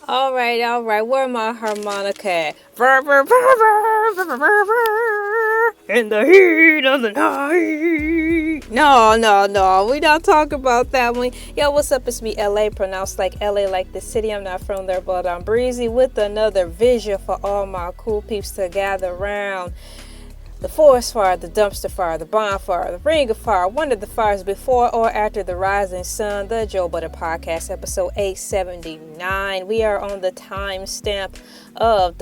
All right. Where my harmonica at? Brr, brr, brr, brr, brr, brr, brr, brr. In the heat of the night. No. We don't talk about that one. Yo, what's up? It's me, LA, pronounced like LA, like the city. I'm not from there, but I'm breezy with another vision for all my cool peeps to gather around. The forest fire, the dumpster fire, the bonfire, the ring of fire, one of the fires before or after the rising sun, the Budden Podcast, episode 879. We are on the timestamp of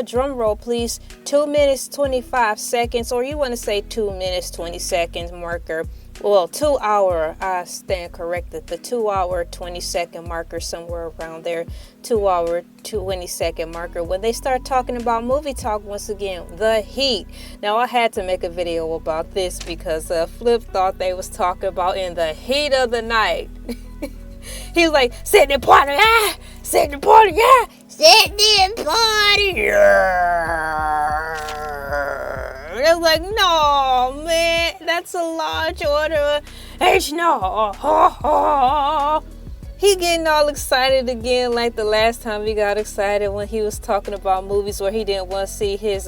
drum roll, please, 2 minutes, 25 seconds, or you want to say 2 minutes, 20 seconds marker. Well, 2 hour, I stand corrected, the 2 hour, 20 second marker, somewhere around there, 2 hour, 20 second marker. When they start talking about movie talk once again, the heat. Now, I had to make a video about this because Flip thought they was talking about in the heat of the night. He was like, sitting in party, yeah, sitting in party, yeah, sitting in party, yeah. And I was like, no, man, that's a large order. No. He getting all excited again like the last time he got excited when he was talking about movies where he didn't want to see his,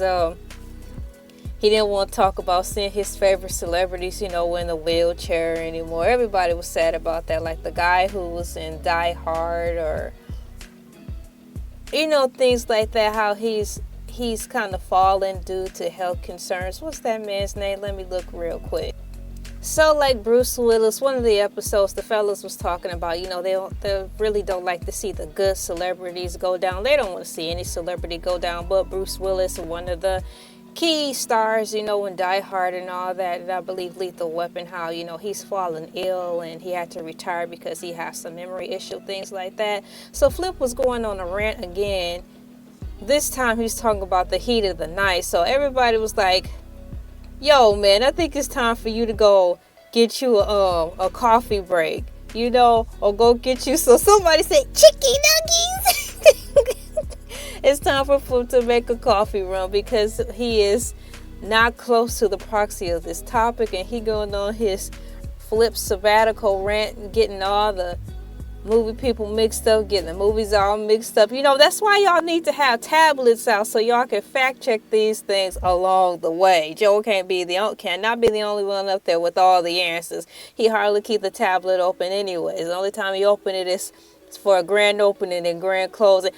he didn't want to talk about seeing his favorite celebrities, in the wheelchair anymore. Everybody was sad about that, like the guy who was in Die Hard or, things like that, how he's kind of fallen due to health concerns. What's that man's name? Let me look real quick. So like Bruce Willis, one of the episodes, the fellas was talking about, they really don't like to see the good celebrities go down. They don't want to see any celebrity go down, but Bruce Willis, one of the key stars, in Die Hard and all that, and I believe Lethal Weapon, how, he's fallen ill and he had to retire because he has some memory issue, things like that. So Flip was going on a rant again. This time he's talking about the heat of the night. So everybody was like, yo, man, I think it's time for you to go get you a coffee break, or go get you. So somebody said, chicken nuggies. It's time for Flip to make a coffee run because he is not close to the proxy of this topic. And he going on his Flip sabbatical rant and getting all the movie people mixed up, getting the movies all mixed up. That's why y'all need to have tablets out so y'all can fact check these things along the way. Joe cannot be the only one up there with all the answers. He hardly keep the tablet open anyways. The only time he open it is for a grand opening and grand closing.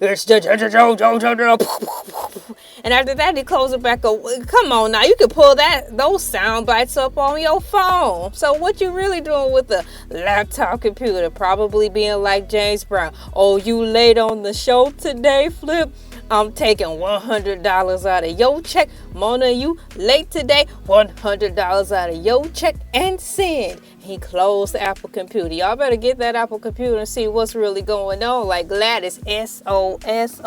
It's Joe. And after that, he closes it back up. Come on now, you can pull those sound bites up on your phone. So what you really doing with the laptop computer? Probably being like James Brown. Oh, you late on the show today, Flip? I'm taking $100 out of your check. Mona, you late today? $100 out of your check and send. He closed the Apple computer. Y'all better get that Apple computer and see what's really going on. Like Gladys, SOS.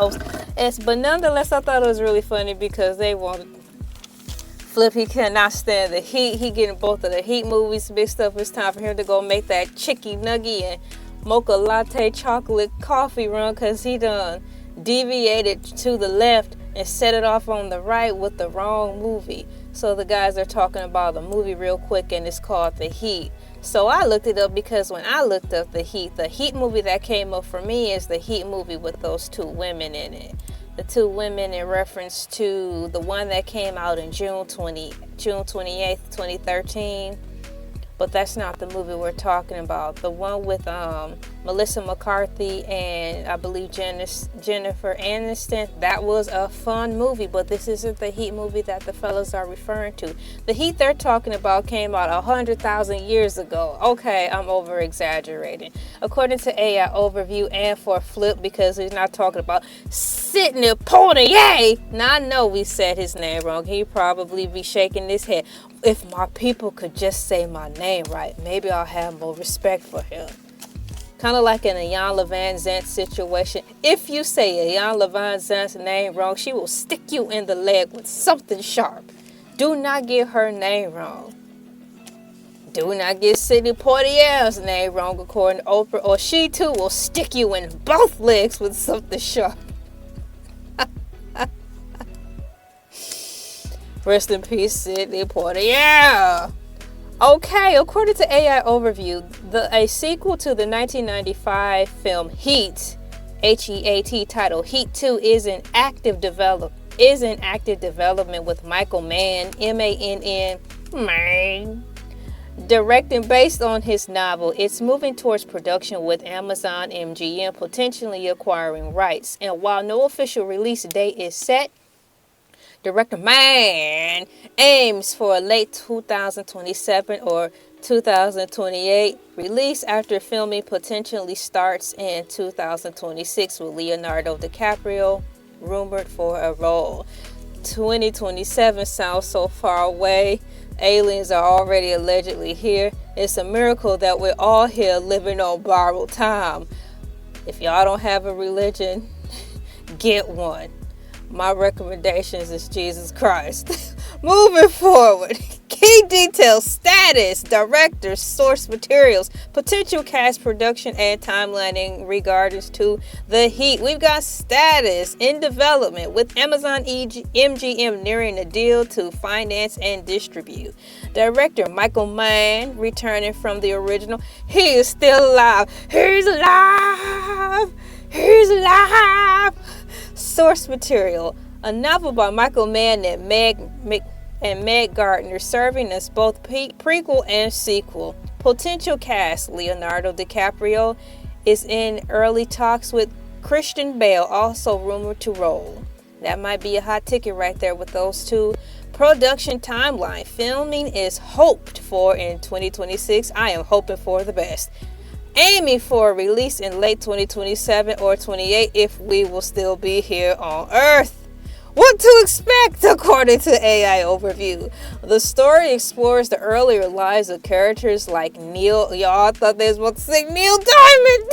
But nonetheless, I thought it was really funny because they wanted Flip. He cannot stand the heat. He getting both of the heat movies mixed up. It's time for him to go make that chicky nugget and mocha latte chocolate coffee run because he done deviated to the left and set it off on the right with the wrong movie. So the guys are talking about the movie real quick, and it's called The Heat. So I looked it up because when I looked up the Heat movie that came up for me is the Heat movie with those two women in it. The two women in reference to the one that came out in June 28th, 2013. But that's not the movie we're talking about. The one with Melissa McCarthy and I believe Jennifer Aniston. That was a fun movie, but this isn't the Heat movie that the fellas are referring to. The Heat they're talking about came out 100,000 years ago. Okay, I'm over exaggerating. According to AI Overview and for Flip, because he's not talking about Sidney Poitier. Now I know we said his name wrong. He'd probably be shaking his head. If my people could just say my name right, maybe I'll have more respect for him. Kind of like in a Iyanla Vanzant situation. If you say Iyanla Vanzant's name wrong, she will stick you in the leg with something sharp. Do not get her name wrong. Do not get Sidney Poitier's name wrong, according to Oprah, or she too will stick you in both legs with something sharp. Rest in peace, Sidney Poitier. Okay, according to AI Overview, a sequel to the 1995 film Heat, H-E-A-T, titled Heat 2 is in active development with Michael Mann, M-A-N-N, Mann, directing based on his novel. It's moving towards production with Amazon MGM potentially acquiring rights. And while no official release date is set, Director Mann aims for a late 2027 or 2028 release after filming potentially starts in 2026 with Leonardo DiCaprio rumored for a role. 2027 sounds so far away. Aliens are already allegedly here. It's a miracle that we're all here living on borrowed time. If y'all don't have a religion, get one. My recommendations is Jesus Christ. Moving forward. Key details, status, directors, source materials, potential cast, production, and timeline in regards to the Heat. We've got status in development with Amazon MGM nearing a deal to finance and distribute. Director Michael Mann returning from the original. He is still alive. He's alive. He's alive. Source material, a novel by Michael Mann and Meg Gardner, serving as both prequel and sequel. Potential cast, Leonardo DiCaprio is in early talks with Christian Bale, also rumored to roll. That might be a hot ticket right there with those two. Production timeline, filming is hoped for in 2026. I am hoping for the best. Aiming for a release in late 2027 or 28 if we will still be here on Earth. What to expect according to AI Overview. The story explores the earlier lives of characters like Neil. Y'all thought they was about to say Neil Diamond.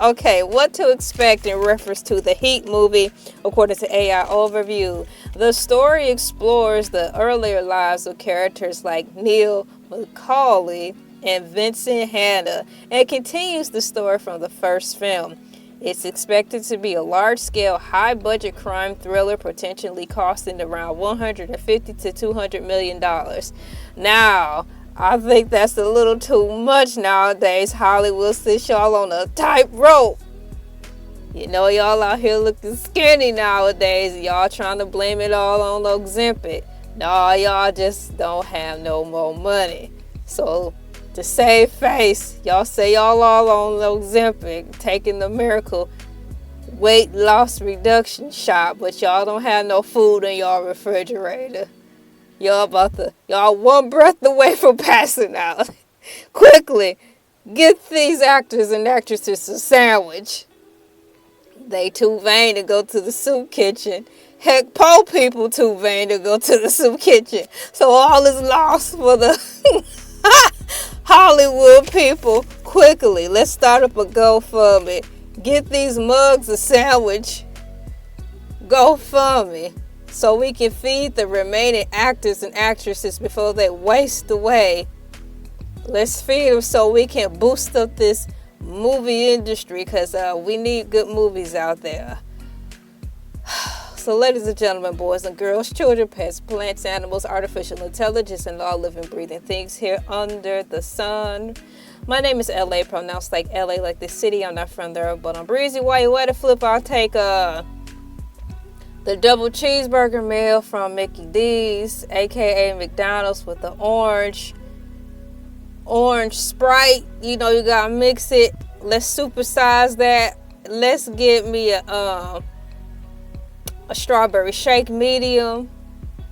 Okay, what to expect in reference to the Heat movie according to AI Overview. The story explores the earlier lives of characters like Neil Macaulay and Vincent Hanna and continues the story from the first film. It's expected to be a large-scale, high-budget crime thriller, potentially costing around $150 to $200 million. Now, I think that's a little too much nowadays. Hollywood sits y'all on a tightrope. You know, y'all out here looking skinny nowadays. Y'all trying to blame it all on Ozempic. No, y'all just don't have no more money. So, to save face, y'all say y'all all on Ozempic, taking the miracle weight loss reduction shot, but y'all don't have no food in y'all refrigerator. Y'all one breath away from passing out. Quickly, get these actors and actresses a sandwich. They too vain to go to the soup kitchen. Heck, poor people too vain to go to the soup kitchen. So all is lost for the Hollywood people. Quickly, let's start up a GoFundMe. Get these mugs a sandwich. GoFundMe. So we can feed the remaining actors and actresses before they waste away. Let's feed them so we can boost up this movie industry, because we need good movies out there. So ladies and gentlemen, boys and girls, children, pets, plants, animals, artificial intelligence, and all living, breathing things here under the sun. My name is LA, pronounced like LA, like the city. I'm not from there, but I'm breezy. While you at it, flip, I'll take the double cheeseburger meal from Mickey D's, aka McDonald's, with the orange Sprite. You know, you gotta mix it. Let's supersize that. Let's get me a strawberry shake medium,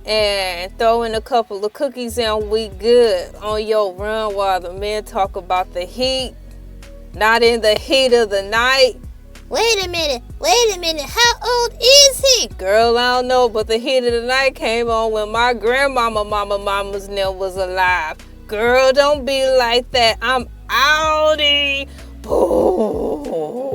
and throw in a couple of cookies, and we good on your run while the men talk about the heat. Not in the heat of the night. Wait a minute, how old is he? Girl, I don't know, but the heat of the night came on when my mama's name was alive. Girl, don't be like that. I'm outie. Boo.